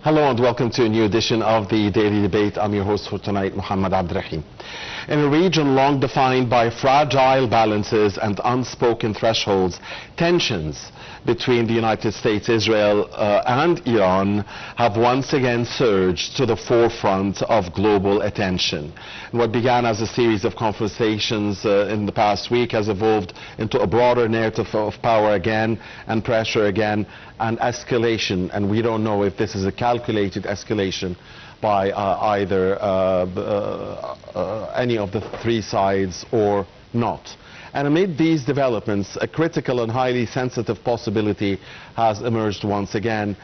Hello and welcome to a new edition of the Daily Debate. I'm your host for tonight, Muhammad Ibrahim. In a region long defined by fragile balances and unspoken thresholds, tensions between the United States, Israel and Iran have once again surged to the forefront of global attention. And what began as a series of conversations in the past week has evolved into a broader narrative of power again and pressure again and escalation, and we don't know if this is a calculated escalation by either any of the three sides or not. And amid these developments, a critical and highly sensitive possibility has emerged once again,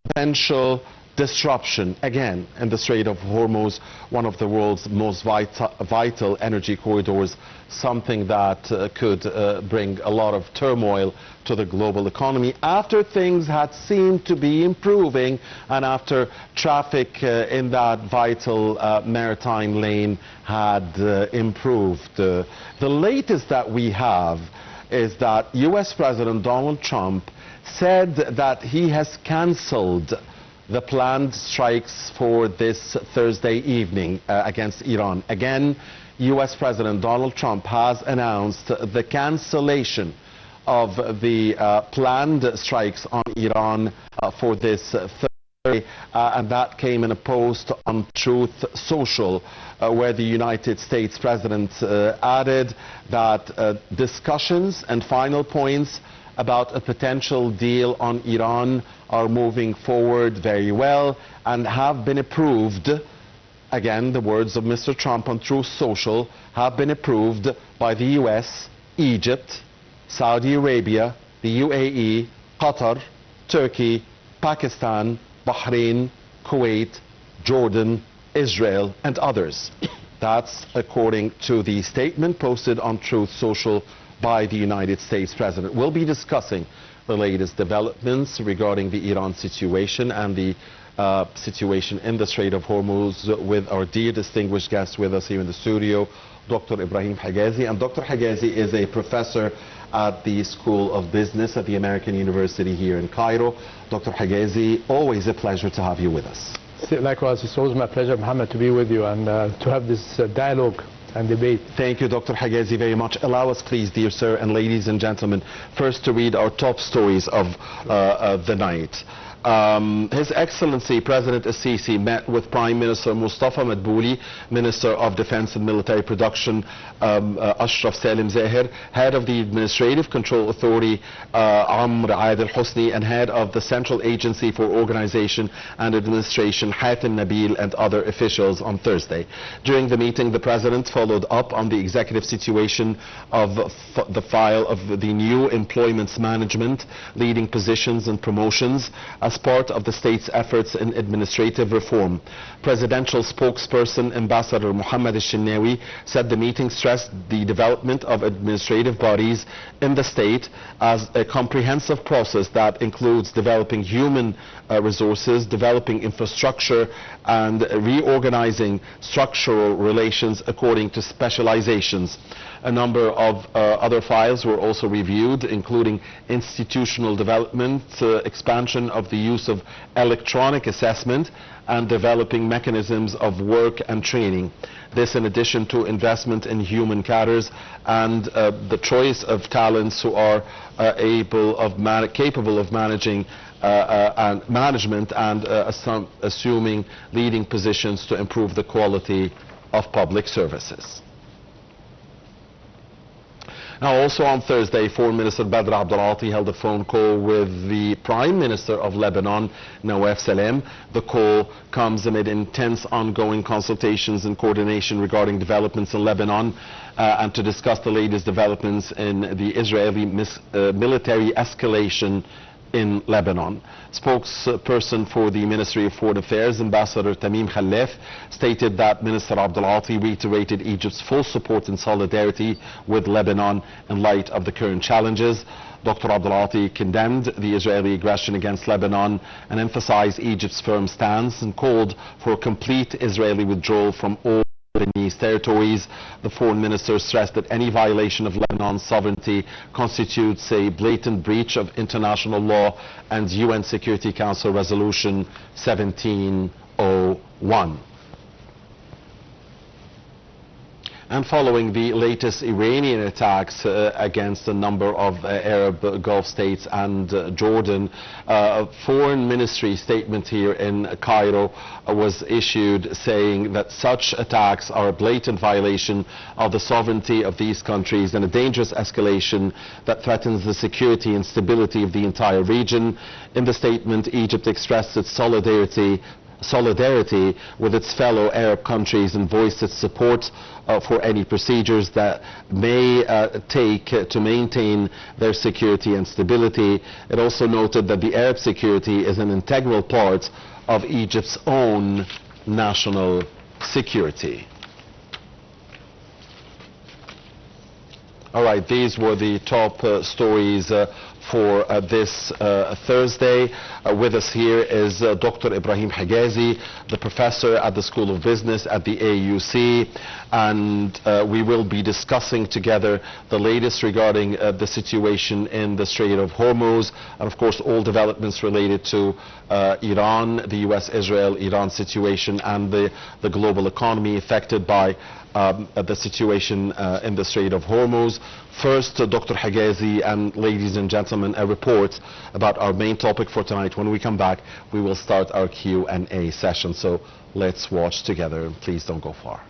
potential disruption again in the Strait of Hormuz, one of the world's most vital energy corridors, something that could bring a lot of turmoil to the global economy after things had seemed to be improving and after traffic in that vital maritime lane had improved. The latest that we have is that US President Donald Trump said that he has cancelled the planned strikes for this Thursday evening against Iran. Again, US President Donald Trump has announced the cancellation of the planned strikes on Iran for this Thursday, and that came in a post on Truth Social, where the United States President added that discussions and final points about a potential deal on Iran are moving forward very well and have been approved. Again, the words of Mr. Trump on Truth Social have been approved by the US, Egypt, Saudi Arabia, the UAE, Qatar, Turkey, Pakistan, Bahrain, Kuwait, Jordan, Israel, and others. That's according to the statement posted on Truth Social by the United States President. We'll be discussing the latest developments regarding the Iran situation and the situation in the Strait of Hormuz with our dear distinguished guest with us here in the studio, Dr. Ibrahim Hegazy. And Dr. Hegazy is a professor at the School of Business at the American University here in Cairo. Dr. Hegazy, always a pleasure to have you with us. Likewise, it's always my pleasure, Mohammed, to be with you and to have this dialogue and debate. Thank you, Dr. Hegazy, very much. Allow us, please, dear sir and ladies and gentlemen, first to read our top stories of the night. His Excellency President Al-Sisi met with Prime Minister Mustafa Madbouli, Minister of Defense and Military Production Ashraf Salim Zahir, Head of the Administrative Control Authority Amr Adil Hosni, and Head of the Central Agency for Organization and Administration Hatem Nabil, and other officials on Thursday. During the meeting, the President followed up on the executive situation of the file of the new employments management, leading positions and promotions as part of the state's efforts in administrative reform. Presidential spokesperson Ambassador Mohammed Al-Shinnawi said the meeting stressed the development of administrative bodies in the state as a comprehensive process that includes developing human resources, developing infrastructure, and reorganizing structural relations according to specializations. A number of other files were also reviewed, including institutional development, expansion of the use of electronic assessment, and developing mechanisms of work and training. This in addition to investment in human cadres and the choice of talents who are capable of managing and management and assuming leading positions to improve the quality of public services. Now, also on Thursday, Foreign Minister Badr Abdulati held a phone call with the Prime Minister of Lebanon, Nawaf Salam. The call comes amid intense ongoing consultations and coordination regarding developments in Lebanon and to discuss the latest developments in the Israeli military escalation in Lebanon. Spokesperson for the Ministry of Foreign Affairs, Ambassador Tamim Khalef, stated that Minister Abdulati reiterated Egypt's full support and solidarity with Lebanon in light of the current challenges. Dr. Abdulati condemned the Israeli aggression against Lebanon and emphasized Egypt's firm stance and called for a complete Israeli withdrawal from all Lebanese Lebanese territories. The foreign minister stressed that any violation of Lebanon's sovereignty constitutes a blatant breach of international law and UN Security Council Resolution 1701. And following the latest Iranian attacks against a number of Arab Gulf states and Jordan, a foreign ministry statement here in Cairo was issued saying that such attacks are a blatant violation of the sovereignty of these countries and a dangerous escalation that threatens the security and stability of the entire region. In the statement, Egypt expressed its solidarity with its fellow Arab countries and voiced its support for any procedures that may take to maintain their security and stability. It also noted that the Arab security is an integral part of Egypt's own national security. All right, these were the top stories for this Thursday. With us here is Dr. Ibrahim Hegazy, the professor at the School of Business at the AUC, and we will be discussing together the latest regarding the situation in the Strait of Hormuz, and of course all developments related to Iran, the US-Israel-Iran situation, and the global economy affected by the situation in the Strait of Hormuz. First, Dr. Hegazy, and ladies and gentlemen, a report about our main topic for tonight. When we come back, we will start our Q&A session. So let's watch together. Please don't go far.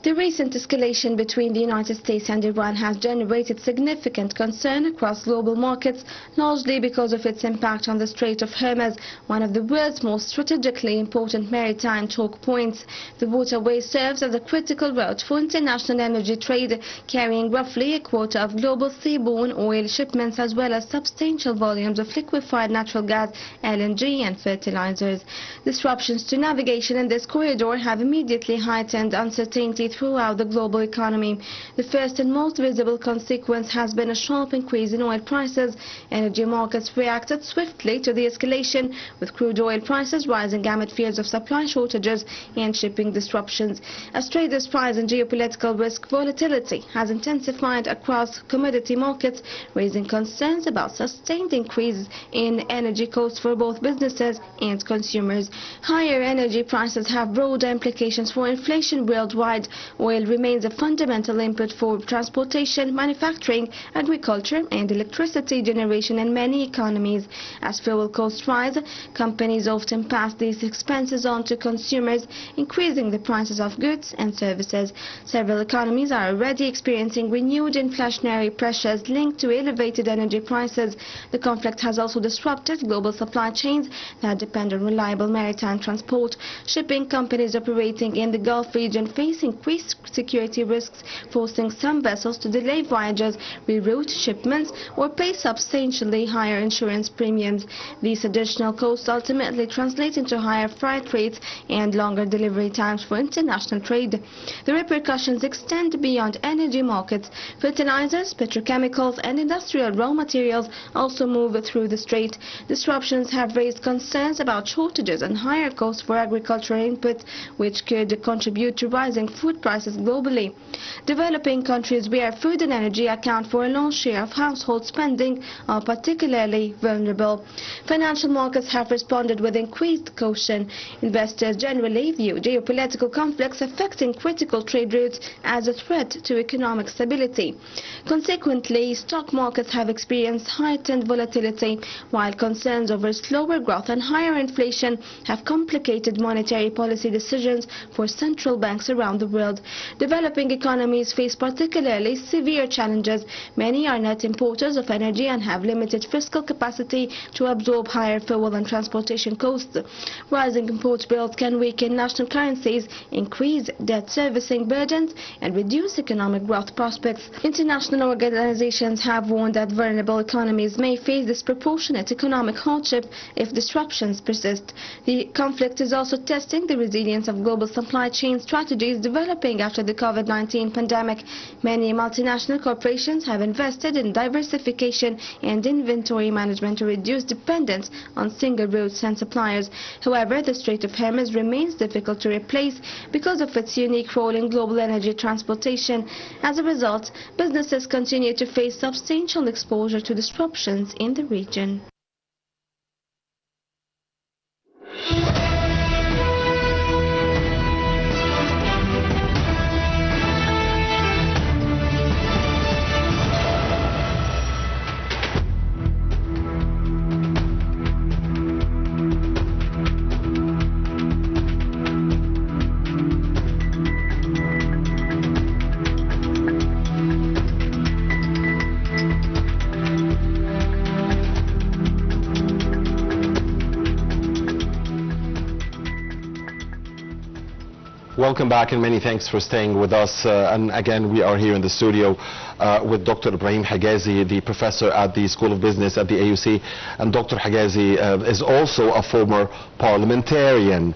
The recent escalation between the United States and Iran has generated significant concern across global markets, largely because of its impact on the Strait of Hormuz, one of the world's most strategically important maritime choke points. The waterway serves as a critical route for international energy trade, carrying roughly a quarter of global seaborne oil shipments as well as substantial volumes of liquefied natural gas, LNG and fertilizers. Disruptions to navigation in this corridor have immediately heightened uncertainty throughout the global economy. The first and most visible consequence has been a sharp increase in oil prices. Energy markets reacted swiftly to the escalation, with crude oil prices rising amid fears of supply shortages and shipping disruptions. As traders' price and geopolitical risk volatility has intensified across commodity markets, raising concerns about sustained increases in energy costs for both businesses and consumers. Higher energy prices have broader implications for inflation worldwide. Oil remains a fundamental input for transportation, manufacturing, agriculture and electricity generation in many economies. As fuel costs rise, companies often pass these expenses on to consumers, increasing the prices of goods and services. Several economies are already experiencing renewed inflationary pressures linked to elevated energy prices. The conflict has also disrupted global supply chains that depend on reliable maritime transport. Shipping companies operating in the Gulf region face increased security risks, forcing some vessels to delay voyages, reroute shipments, or pay substantially higher insurance premiums. These additional costs ultimately translate into higher freight rates and longer delivery times for international trade. The repercussions extend beyond energy markets. Fertilizers, petrochemicals, and industrial raw materials also move through the strait. Disruptions have raised concerns about shortages and higher costs for agricultural inputs, which could contribute to rising food prices globally. Developing countries where food and energy account for a large share of household spending are particularly vulnerable. Financial markets have responded with increased caution. Investors generally view geopolitical conflicts affecting critical trade routes as a threat to economic stability. Consequently, stock markets have experienced heightened volatility, while concerns over slower growth and higher inflation have complicated monetary policy decisions for central banks around the world. Developing economies face particularly severe challenges. Many are net importers of energy and have limited fiscal capacity to absorb higher fuel and transportation costs. Rising import bills can weaken national currencies, increase debt servicing burdens, and reduce economic growth prospects. International organizations have warned that vulnerable economies may face disproportionate economic hardship if disruptions persist. The conflict is also testing the resilience of global supply chain strategies developing after the COVID-19 pandemic. Many multinational corporations have invested in diversification and inventory management to reduce dependence on single routes and suppliers. However, the Strait of Hormuz remains difficult to replace because of its unique role in global energy transportation. As a result, businesses continue to face substantial exposure to disruptions in the region. Welcome back and many thanks for staying with us. And again, we are here in the studio with Dr. Ibrahim Hegazy, the professor at the School of Business at the AUC. And Dr. Hegazy is also a former parliamentarian.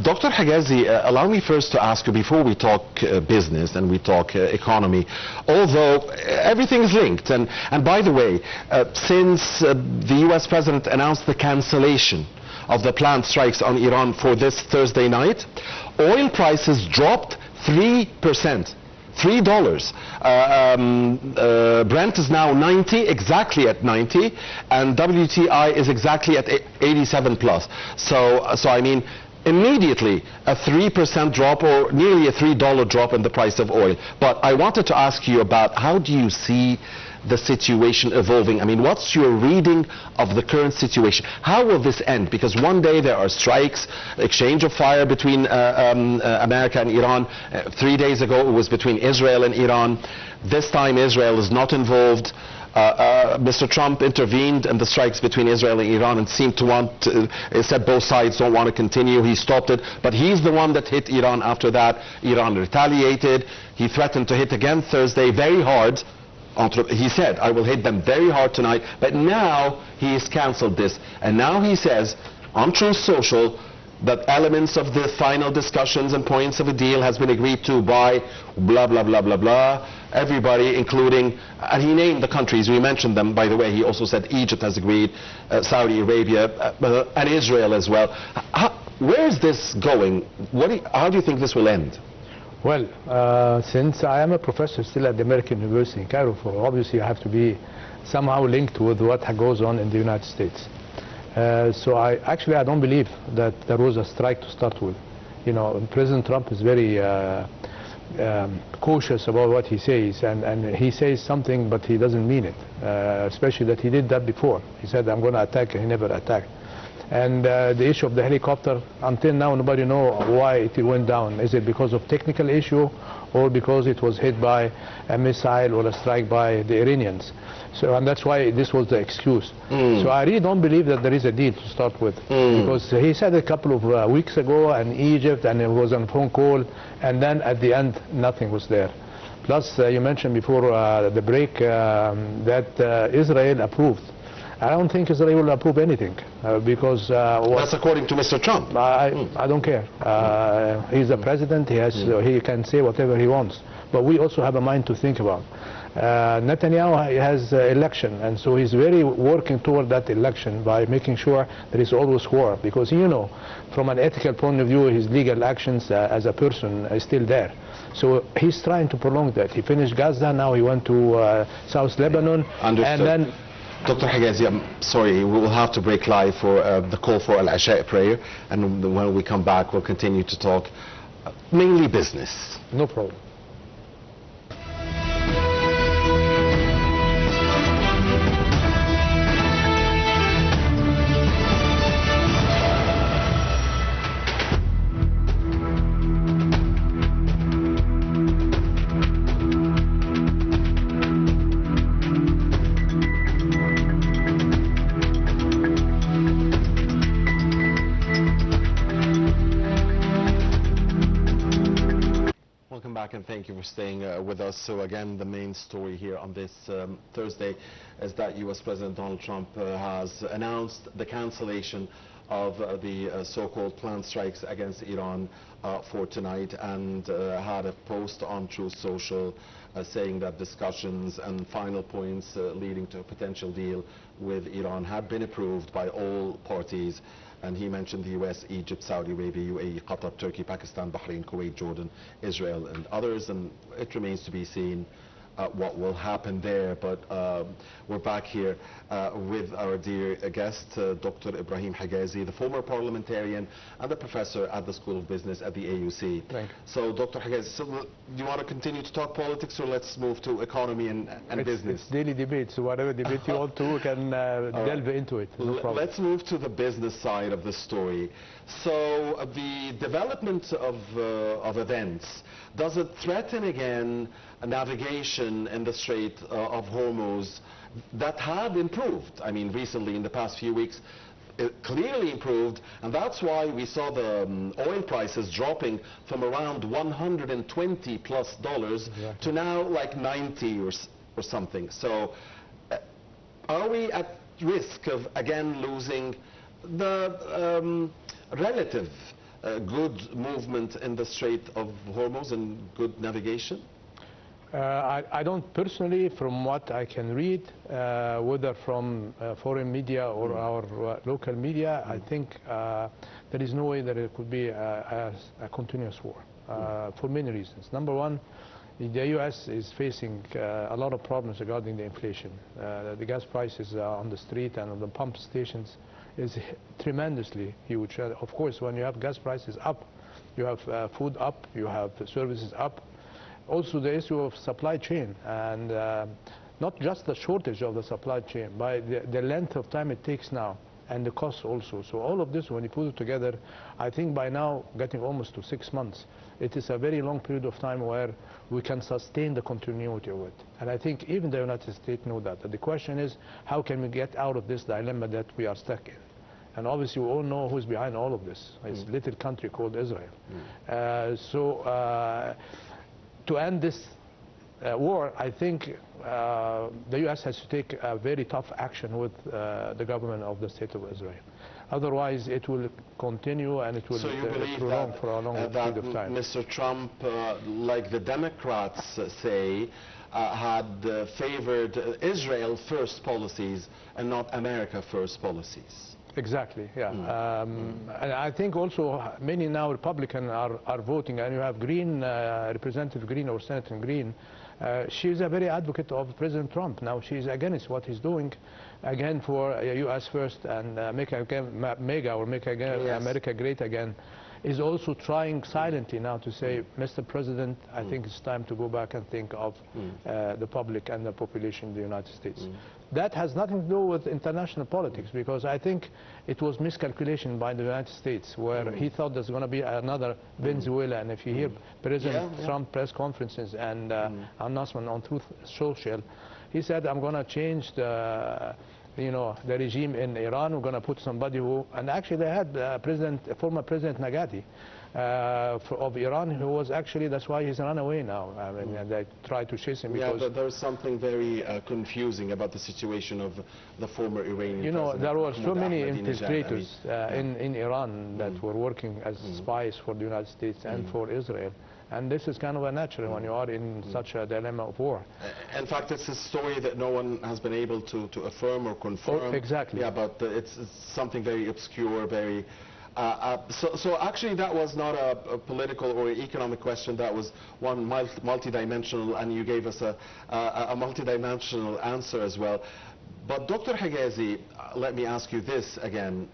Dr. Hegazy, allow me first to ask you, before we talk business and we talk economy, although everything is linked, and by the way, since the US President announced the cancellation of the planned strikes on Iran for this Thursday night, oil prices dropped 3%. $3. Brent is now 90, exactly at 90, and WTI is exactly at 87 plus. So I mean, immediately a 3% drop, or nearly a $3 drop in the price of oil. But I wanted to ask you about, how do you see the situation evolving? I mean, what's your reading of the current situation? How will this end? Because one day there are strikes, exchange of fire between America and Iran. 3 days ago it was between Israel and Iran. This time Israel is not involved. Mr. Trump intervened in the strikes between Israel and Iran and seemed to want to, said both sides don't want to continue. He stopped it, but he's the one that hit Iran after that. Iran retaliated. He threatened to hit again Thursday very hard. He said, I will hit them very hard tonight, but now he has cancelled this. And now he says on Truth Social that elements of the final discussions and points of a deal has been agreed to by blah, blah, blah, blah, blah. Everybody, including, and he named the countries, we mentioned them, by the way. He also said Egypt has agreed, Saudi Arabia, and Israel as well. Where is this going? How do you think this will end? Well, since I am a professor still at the American University in Cairo, obviously I have to be somehow linked with what goes on in the United States. So I don't believe that there was a strike to start with. You know, President Trump is very cautious about what he says, and he says something but he doesn't mean it, especially that he did that before. He said, I'm going to attack, and he never attacked. And the issue of the helicopter, until now nobody knows why it went down. Is it because of technical issue, or because it was hit by a missile or a strike by the Iranians? So, and that's why this was the excuse. So I really don't believe that there is a deal to start with, because he said a couple of weeks ago in Egypt, and it was on phone call, and then at the end nothing was there. Plus you mentioned before the break that Israel approved. I don't think Israel will approve anything, because that's according to Mr. Trump. I don't care. He's the president. He can say whatever he wants. But we also have a mind to think about. Netanyahu has election, and so he's very working toward that election by making sure there is always war, because, you know, from an ethical point of view, his legal actions as a person is still there. So he's trying to prolong that. He finished Gaza, now he went to South Lebanon. Understood. And then Dr. Hegazy, I'm sorry, we will have to break live for the call for Al-Asha prayer, and when we come back we'll continue to talk mainly business. No problem. for staying with us. So again, the main story here on this Thursday is that U.S. President Donald Trump has announced the cancellation of the so-called planned strikes against Iran for tonight, and had a post on Truth Social saying that discussions and final points leading to a potential deal with Iran had been approved by all parties. And he mentioned the US, Egypt, Saudi Arabia, UAE, Qatar, Turkey, Pakistan, Bahrain, Kuwait, Jordan, Israel, and others. And it remains to be seen what will happen there. But we're back here with our dear guest, Dr. Ibrahim Hegazy, the former parliamentarian and a professor at the School of Business at the AUC. Thank you. So, Dr. Hegazy, so do you want to continue to talk politics, or let's move to economy and business? It's daily debate, so whatever debate you want to, we can delve into it. No problem. Let's move to the business side of the story. So, the development of events, does it threaten again navigation in the Strait of Hormuz that had improved? I mean, recently in the past few weeks, it clearly improved, and that's why we saw the oil prices dropping from around $120+ Exactly. to now like 90 or something. So are we at risk of again losing the relative good movement in the Strait of Hormuz and good navigation? I don't personally, from what I can read, whether from foreign media or our local media, I think there is no way that it could be a continuous war for many reasons. Number one, the U.S. is facing a lot of problems regarding the inflation. The gas prices on the street and on the pump stations is tremendously huge. Of course, when you have gas prices up, you have food up, you have services up. Also the issue of supply chain, and not just the shortage of the supply chain, but the length of time it takes now, and the cost also. So all of this, when you put it together, I think by now, getting almost to 6 months, it is a very long period of time where we can sustain the continuity of it. And I think even the United States know that. The question is, how can we get out of this dilemma that we are stuck in? And obviously we all know who's behind all of this. It's a little country called Israel. To end this war, I think the U.S. has to take a very tough action with the government of the State of Israel. Otherwise, it will continue and it will prolong for a long period of time. Mr. Trump, like the Democrats say, had favored Israel first policies and not America first policies. Exactly, yeah. And I think also many now Republicans are voting, and you have Green, Representative Green or Senator Green. She's a very advocate of President Trump. Now she's against what he's doing, again for U.S. first and make again America great again. Is also trying silently now to say, Mr. President, I think it's time to go back and think of the public and the population in the United States. That has nothing to do with international politics, because I think it was miscalculation by the United States, where he thought there's going to be another Venezuela. And if you hear President Trump press conferences and announcement on Truth Social, he said, I'm going to change the regime in Iran. We're going to put somebody who, and actually they had former President Nagati of Iran, who was actually, that's why he's run away now. I mean, and they tried to chase him because... Yeah, there's something very confusing about the situation of the former Iranian president. There were so many infiltrators in Iran that were working as spies for the United States and for Israel. And this is kind of a natural when you are in such a dilemma of war. In fact, it's a story that no one has been able to affirm or confirm. Exactly. Yeah, but it's something very obscure, very... So actually that was not a political or economic question. That was one multidimensional, and you gave us a multidimensional answer as well. But Dr. Hegazy, let me ask you this again.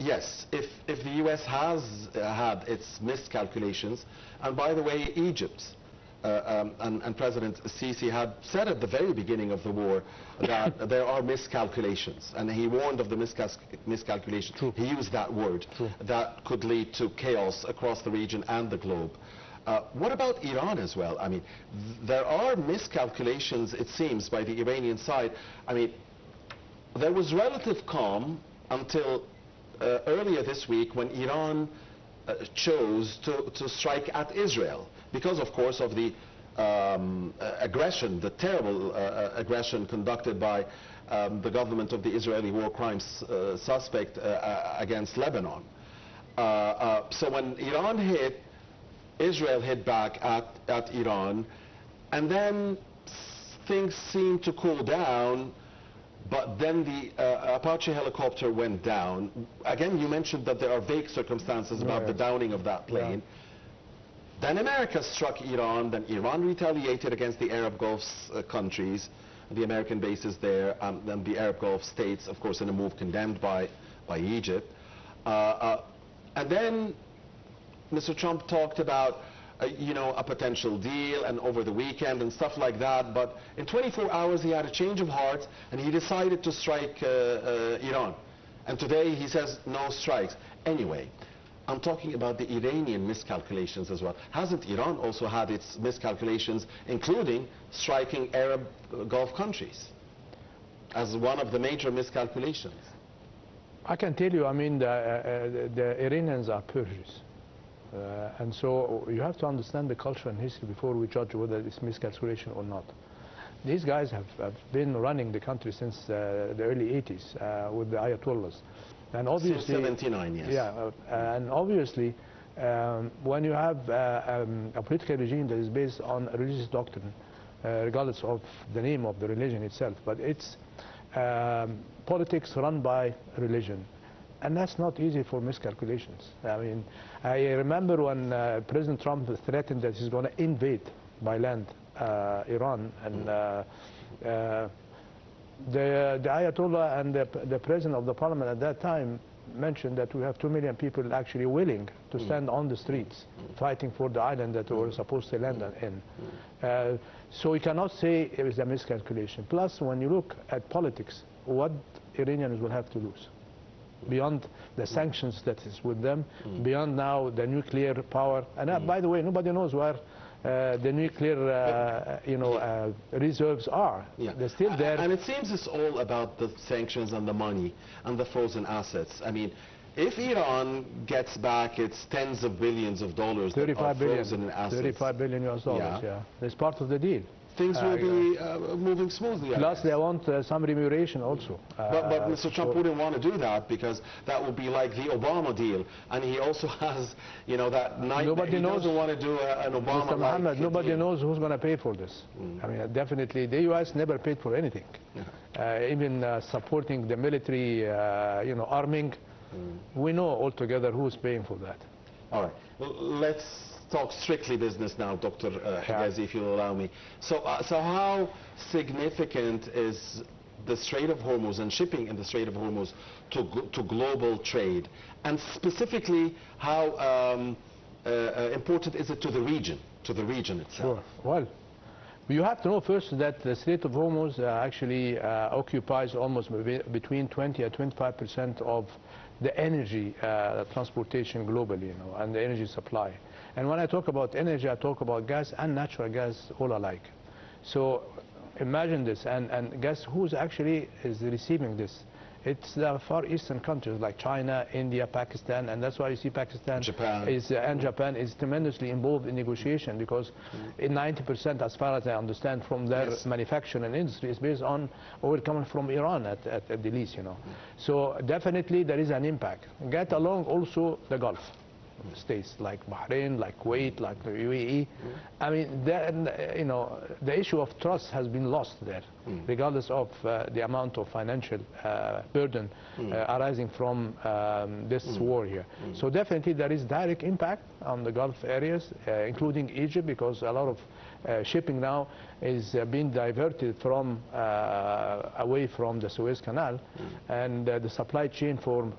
Yes, if the U.S. has had its miscalculations, and by the way, Egypt and President Sisi had said at the very beginning of the war that there are miscalculations, and he warned of the miscalculation. True. He used that word. True. That could lead to chaos across the region and the globe. What about Iran as well? I mean, there are miscalculations, it seems, by the Iranian side. I mean, there was relative calm until earlier this week, when Iran chose to strike at Israel because, of course, of the aggression, the terrible aggression conducted by the government of the Israeli war crimes suspect against Lebanon. So when Iran hit, Israel hit back at Iran, and then things seemed to cool down, but then the Apache helicopter went down. Again, you mentioned that there are vague circumstances about the downing of that plane. Yeah. Then America struck Iran, then Iran retaliated against the Arab Gulf countries, the American bases there, and the Arab Gulf states, of course, in a move condemned by Egypt. And then Mr. Trump talked about a potential deal and over the weekend and stuff like that, but in 24 hours he had a change of heart and he decided to strike Iran. And today he says no strikes. Anyway, I'm talking about the Iranian miscalculations as well. Hasn't Iran also had its miscalculations, including striking Arab Gulf countries as one of the major miscalculations? I can tell you, I mean, the Iranians are Persians. And so you have to understand the culture and history before we judge whether it's miscalculation or not. These guys have been running the country since the early 80s with the Ayatollahs. And obviously, since 79, yes. Yeah, and obviously, when you have a political regime that is based on a religious doctrine, regardless of the name of the religion itself, but it's politics run by religion. And that's not easy for miscalculations. I mean, I remember when President Trump threatened that he's going to invade by land Iran, and the Ayatollah and the president of the parliament at that time mentioned that we have 2 million people actually willing to stand on the streets fighting for the island that we were supposed to land in. So we cannot say it was a miscalculation. Plus, when you look at politics, what Iranians will have to lose? Beyond the sanctions that is with them, beyond now the nuclear power, and by the way, nobody knows where the nuclear, reserves are. Yeah. They're still there. And it seems it's all about the sanctions and the money and the frozen assets. I mean, if Iran gets back its tens of billions of dollars that are frozen in assets, 35 billion US dollars, yeah. That's part of the deal. Things will be moving smoothly. Plus, they want some remuneration also. But Mr. Trump wouldn't want to do that because that would be like the Obama deal, and he also has, that nightmare. Nobody doesn't want to do an Obama. Mr. Mohammed, nobody knows who's going to pay for this. I mean, definitely, the U.S. never paid for anything, even supporting the military, arming. We know altogether who's paying for that. All right, let's talk strictly business now, Dr. Hegazy, if you'll allow me. So how significant is the Strait of Hormuz and shipping in the Strait of Hormuz to global trade? And specifically, how important is it to the region itself? Sure. Well, you have to know first that the Strait of Hormuz actually occupies almost between 20 and 25% of the energy transportation globally, and the energy supply. And when I talk about energy, I talk about gas and natural gas all alike. So imagine this, and guess who's actually is receiving this? It's the Far Eastern countries like China, India, Pakistan, and that's why you see Pakistan and Japan is tremendously involved in negotiation, because 90%, as far as I understand, from their manufacturing and industry is based on oil coming from Iran at the least, So definitely there is an impact. Get along also the Gulf states like Bahrain, like Kuwait, like the UAE. I mean, the issue of trust has been lost there, regardless of the amount of financial burden arising from this war here. So definitely there is direct impact on the Gulf areas, including Egypt, because a lot of shipping now is being diverted from away from the Suez Canal, and the supply chain for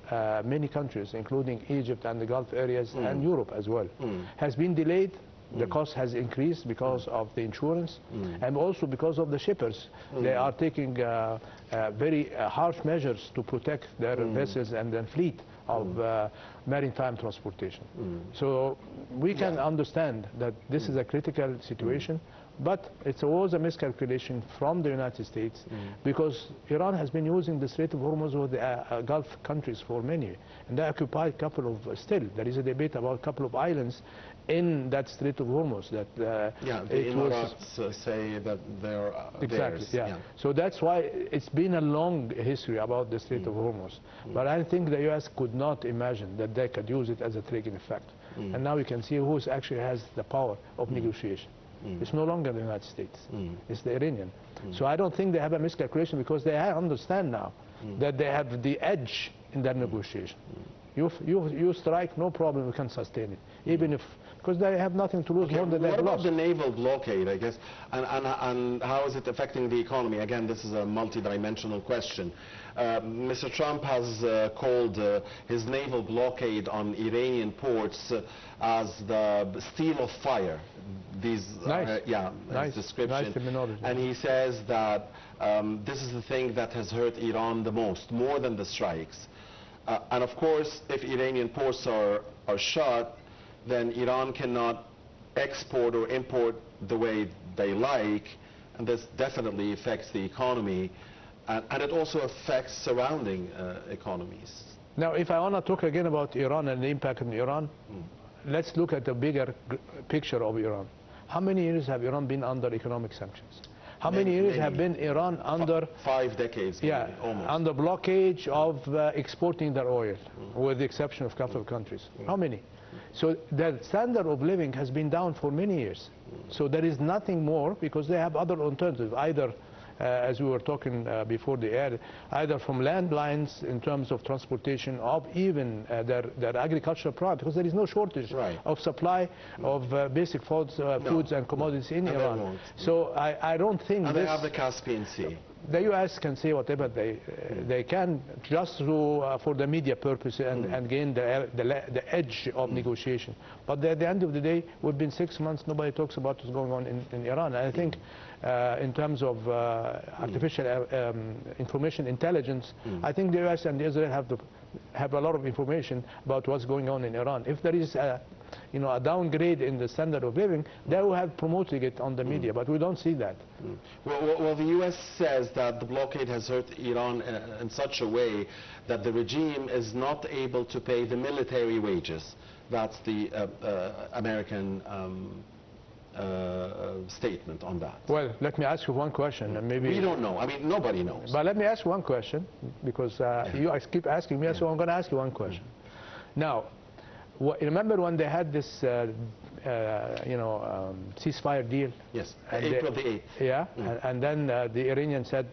many countries, including Egypt and the Gulf areas and Europe as well, has been delayed. The cost has increased because of the insurance and also because of the shippers. They are taking very harsh measures to protect their vessels and their fleet of maritime transportation. So we can understand that this is a critical situation. But it was a miscalculation from the United States because Iran has been using the Strait of Hormuz with the Gulf countries for many. And they occupy a couple of, still, there is a debate about a couple of islands in that Strait of Hormuz. That, the Emirates say that they're exactly, theirs. yeah. So that's why it's been a long history about the Strait of Hormuz. But I think the U.S. could not imagine that they could use it as a triggering effect. And now we can see who actually has the power of negotiation. It's no longer the United States. It's the Iranian. So I don't think they have a miscalculation because they understand now that they have the edge in that negotiation. You strike, no problem, we can sustain it. Even if, because they have nothing to lose more than they have lost. What about the naval blockade, I guess, and how is it affecting the economy? Again, this is a multi-dimensional question. Mr. Trump has called his naval blockade on Iranian ports as the steel of fire. These, nice description. Nice terminology. And he says that this is the thing that has hurt Iran the most, more than the strikes. And of course, if Iranian ports are shut, then Iran cannot export or import the way they like, and this definitely affects the economy, and it also affects surrounding economies. Now, if I want to talk again about Iran and the impact on Iran, let's look at the bigger picture of Iran. How many years have Iran been under economic sanctions? How many years have been Iran under 5 decades? Yeah, almost under blockage of exporting their oil, with the exception of a couple of countries. How many? So the standard of living has been down for many years. So there is nothing more because they have other alternatives, either as we were talking before the air, either from landlines in terms of transportation, of even their agricultural products, because there is no shortage of supply of basic foods and commodities in Iran. So I don't think and they have the Caspian Sea. The U.S. can say whatever they can just for the media purpose and gain the edge of negotiation. But at the end of the day, we've been 6 months, nobody talks about what's going on in Iran. And I think in terms of artificial information intelligence, I think the U.S. and Israel have a lot of information about what's going on in Iran. If there is a downgrade in the standard of living, they will have promoted it on the media, but we don't see that. Well, the U.S. says that the blockade has hurt Iran in such a way that the regime is not able to pay the military wages. That's the American statement on that. Well, let me ask you one question, and maybe we don't know. I mean, nobody knows. But let me ask one question, because you keep asking me, so I'm going to ask you one question. Now, remember when they had this, ceasefire deal? Yes, April the 8th. Yeah, and then the Iranians said,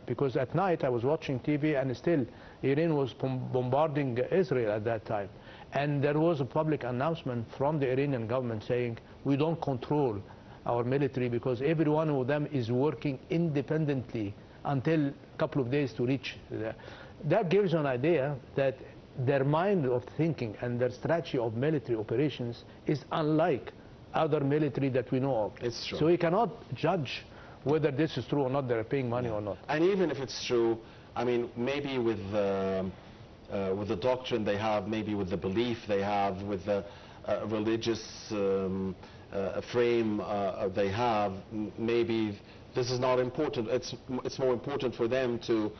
because at night I was watching TV, and still Iran was bombarding Israel at that time. And there was a public announcement from the Iranian government saying, we don't control our military because every one of them is working independently until a couple of days to reach. That gives you an idea that their mind of thinking and their strategy of military operations is unlike other military that we know of. It's true. So we cannot judge whether this is true or not, they're paying money or not. And even if it's true, I mean, maybe with the doctrine they have, maybe with the belief they have, with the religious frame they have, maybe this is not important. It's more important for them to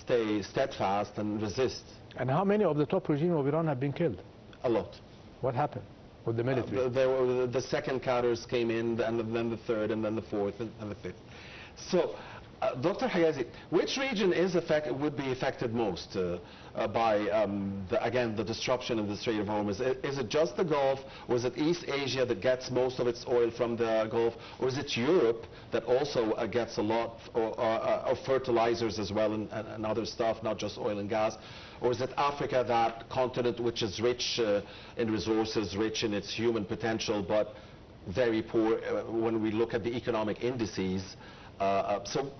stay steadfast and resist. And how many of the top regime of Iran have been killed? A lot. What happened with the military? The second cadres came in, and then the third, and then the fourth, and the fifth. So, Dr. Hegazy, which region would be affected most by, again, the disruption of the Strait of Hormuz? Is it just the Gulf, or is it East Asia that gets most of its oil from the Gulf, or is it Europe that also gets a lot of fertilizers as well and other stuff, not just oil and gas? Or is it Africa, that continent which is rich in resources, rich in its human potential, but very poor when we look at the economic indices? So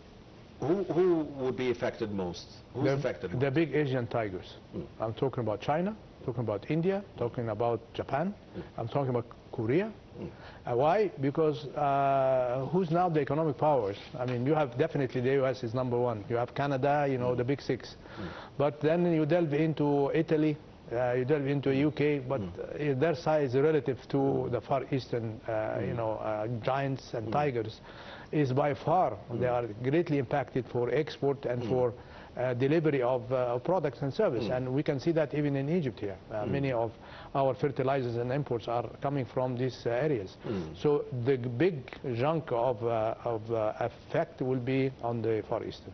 who would be affected most? Who's affected most? The big Asian tigers. I'm talking about China, talking about India, talking about Japan, I'm talking about Korea. Why? Because who's now the economic powers? I mean, you have definitely the US is #1. You have Canada, the big six. But then you delve into Italy, you delve into UK, but their size relative to the Far Eastern, giants and tigers, is by far, they are greatly impacted for export and for delivery of products and service. And we can see that even in Egypt here. Many of our fertilizers and imports are coming from these areas. So the big chunk of effect will be on the Far Eastern.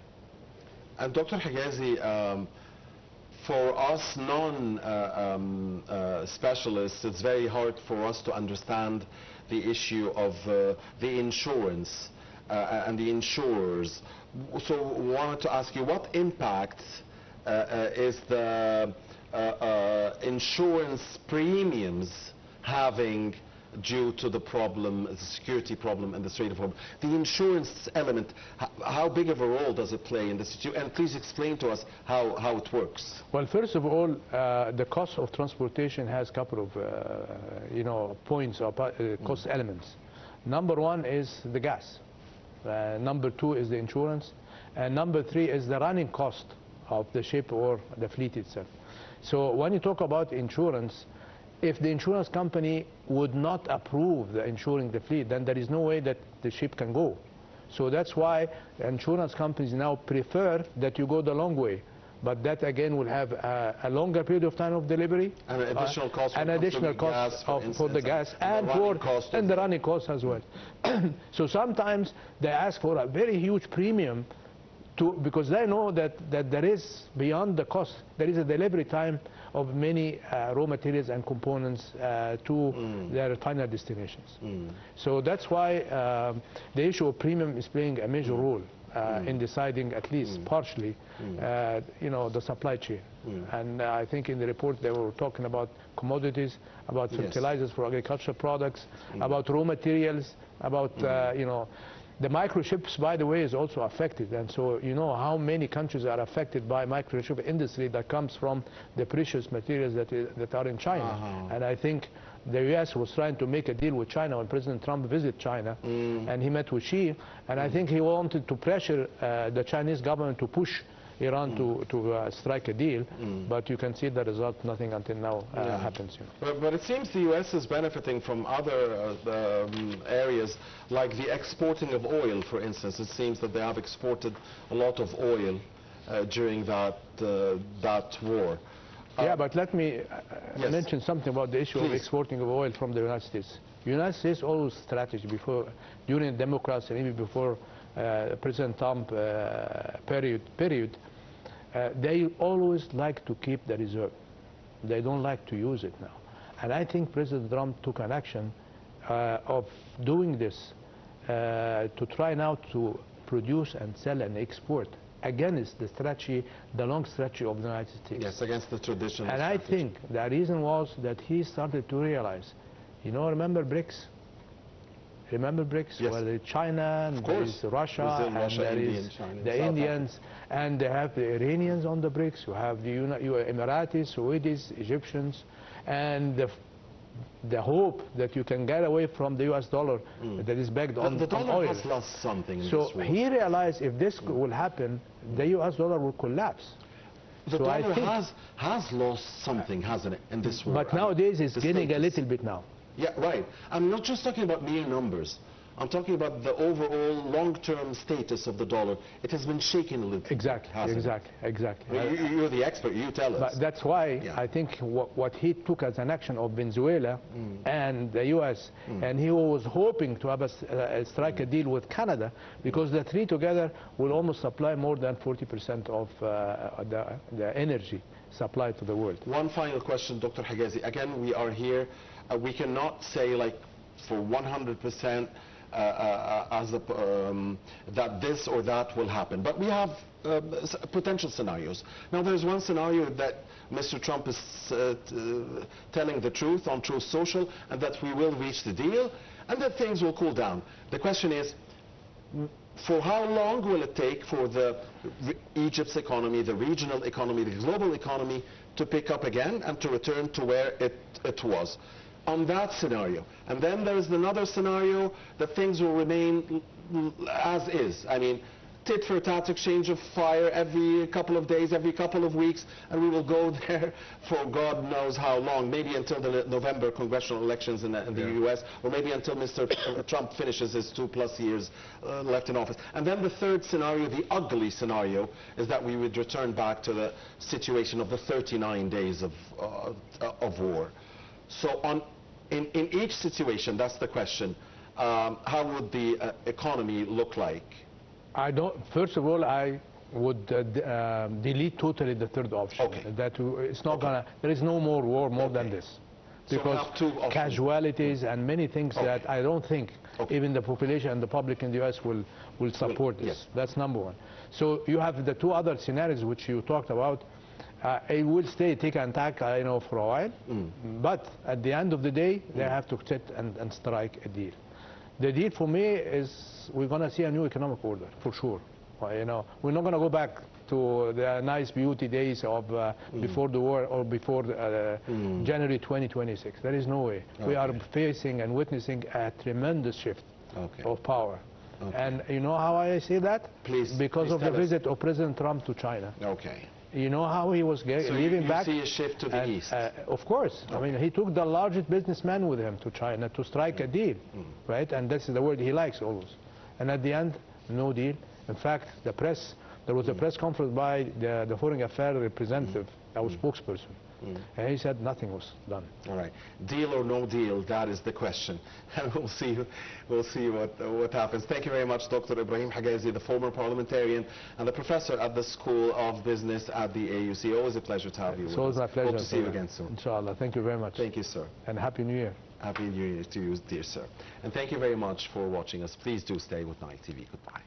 And Dr. Hegazy, for us non-specialists, it's very hard for us to understand the issue of the insurance and the insurers. So wanted to ask you, what impact is the insurance premiums having due to the problem, the security problem and the Strait of Hormuz? The insurance element, how big of a role does it play in this situation? And please explain to us how it works. Well, first of all, the cost of transportation has a couple of points or cost elements. Number one is the gas. Number two is the insurance. And number three is the running cost of the ship or the fleet itself. So when you talk about insurance, if the insurance company would not approve the insuring the fleet, then there is no way that the ship can go. So that's why insurance companies now prefer that you go the long way. But that again will have a longer period of time of delivery. And an additional cost for the gas and the running costs as well. So sometimes they ask for a very huge premium because they know that there is, beyond the cost, there is a delivery time of many raw materials and components to their final destinations. So that's why the issue of premium is playing a major role in deciding, at least partially, the supply chain. And I think in the report they were talking about commodities, about fertilizers for agricultural products, about raw materials, about the microchips, by the way, is also affected. And so you know how many countries are affected by microchip industry that comes from the precious materials that are in China. And I think the US was trying to make a deal with China when President Trump visited China, and he met with Xi, and I think he wanted to pressure the Chinese government to push Iran to strike a deal, but you can see the result, nothing until now happens. But it seems the US is benefiting from other areas, like the exporting of oil, for instance. It seems that they have exported a lot of oil during that war. Yeah, but let me mention something about the issue of exporting of oil from the United States. The United States always strategy during the Democrats and even before President Trump period, they always like to keep the reserve. They don't like to use it now. And I think President Trump took an action of doing this to try now to produce and sell and export against the strategy, the long strategy of the United States. Yes, against the traditional And strategy. I think the reason was that he started to realize, remember BRICS? Remember BRICS? Yes. Well, there's China, and there is Russia, Brazil, and Russia, there India, is and China, the South Indians, and they have the Iranians on the BRICS, you have the Emiratis, Saudis, Egyptians, and the hope that you can get away from the US dollar that is backed on the dollar oil. has lost something in So this war. he realized if this will happen, the US dollar will collapse. The dollar has lost something, hasn't it, in this war? But nowadays it's gaining a little bit now. Yeah, right. I'm not just talking about mere numbers. I'm talking about the overall long-term status of the dollar. It has been shaken a little. Exactly. Well, you're the expert. You tell us. But that's why I think what he took as an action of Venezuela and the U.S. and he was hoping to have strike a deal with Canada, because the three together will almost supply more than 40% of the energy supplied to the world. One final question, Dr. Hegazy. Again, we are here. We cannot say like for 100% that this or that will happen. But we have potential scenarios. Now, there's one scenario that Mr. Trump is telling the truth on Truth Social, and that we will reach the deal, and that things will cool down. The question is, for how long will it take for Egypt's economy, the regional economy, the global economy to pick up again and to return to where it was? On that scenario. And then there's another scenario that things will remain as is. I mean, tit-for-tat exchange of fire every couple of days, every couple of weeks, and we will go there for God knows how long, maybe until the November congressional elections in the U.S., or maybe until Mr. Trump finishes his 2+ years left in office. And then the third scenario, the ugly scenario, is that we would return back to the situation of the 39 days of war. So in each situation, that's the question, how would the economy look like? First of all, I would delete totally the third option. Okay. That it's not gonna. There is no more war than this, because casualties and many things that I don't think even the population and the public in the U.S. will support this. Yes. That's number one. So you have the two other scenarios which you talked about. It will stay take and tack, for a while. But at the end of the day, they have to sit and strike a deal. The deal for me is we're going to see a new economic order, for sure. We're not going to go back to the nice beauty days of before the war or before January 2026. There is no way. We are facing and witnessing a tremendous shift of power. And you know how I say that? Because of the visit of President Trump to China. You know how he was leaving back? So you see a shift to the east? Of course. I mean, he took the largest businessman with him to China to strike a deal, right? And that's the word he likes always. And at the end, no deal. In fact, there was a press conference by the Foreign Affairs representative, our spokesperson. And he said nothing was done. All right. Deal or no deal, that is the question. And we'll see what happens. Thank you very much, Dr. Ibrahim Hegazy, the former parliamentarian and the professor at the School of Business at the AUC. Always a pleasure to have you. It's always my pleasure. Hope to see you again soon. Inshallah. Thank you very much. Thank you, sir. And Happy New Year. Happy New Year to you, dear sir. And thank you very much for watching us. Please do stay with Nile TV. Goodbye.